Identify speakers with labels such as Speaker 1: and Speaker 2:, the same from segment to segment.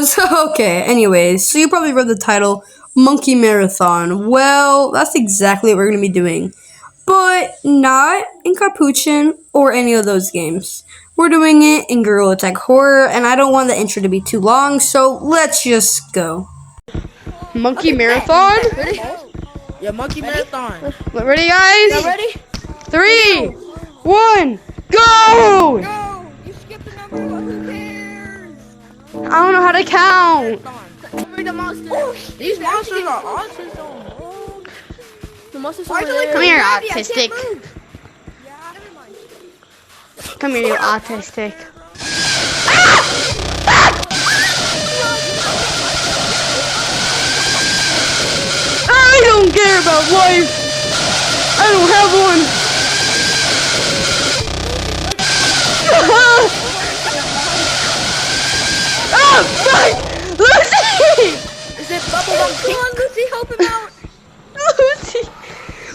Speaker 1: was okay. Anyways, so you probably read the title, Monkey Marathon. Well, that's exactly what we're gonna be doing, but not in Capuchin or any of those games. We're doing it in Gorilla Tag Horror, and I don't want the intro to be too long, so let's just go. Monkey Marathon?
Speaker 2: Ready? Yeah, Monkey Marathon.
Speaker 1: Ready, guys?
Speaker 2: Y'all ready?
Speaker 1: 3, 1, go!
Speaker 2: Go! You skipped the number, but who cares?
Speaker 1: I don't know how to count.
Speaker 2: The monsters. These monsters are autism. The monsters are
Speaker 1: Come here, autistic.
Speaker 2: Yeah, never mind.
Speaker 1: Come here, you autistic. I don't care about life. I don't have one. Oh, fuck! Lucy!
Speaker 2: Is it bubblegum pink? Come on, Lucy, help him out.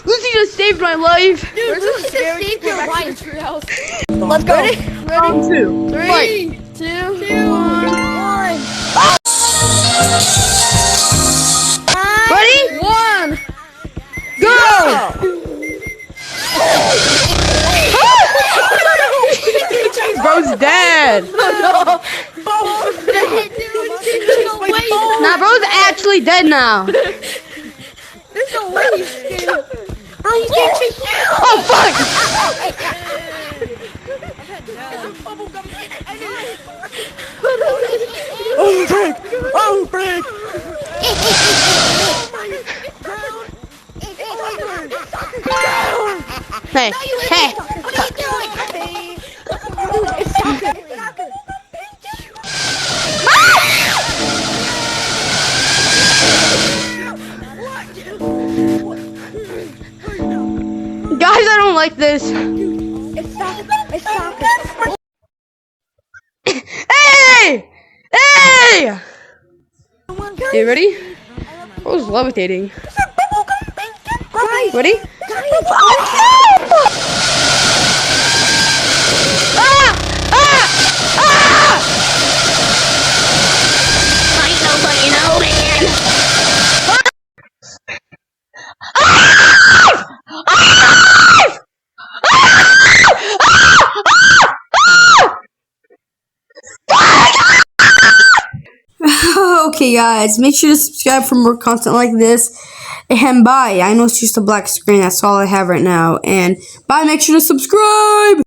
Speaker 1: Lucy just saved my life.
Speaker 2: Dude, Lucy just saved your life. Let's go. Ready?
Speaker 1: Round 2.
Speaker 2: 3, 2, 1.
Speaker 1: Ready?
Speaker 2: 1.
Speaker 1: Go! Bro's dead. Nah, bro's actually dead now.
Speaker 2: There's no way you can. Oh, you can't chase.
Speaker 1: Oh, fuck!
Speaker 2: Oh, break!
Speaker 1: Hey, hey.
Speaker 2: What are you doing?
Speaker 1: Guys, I don't like this. Hey! Hey! You ready? I was levitating. Ready? Okay, guys, make sure to subscribe for more content like this. And bye. I know it's just a black screen. That's all I have right now. And bye. Make sure to subscribe.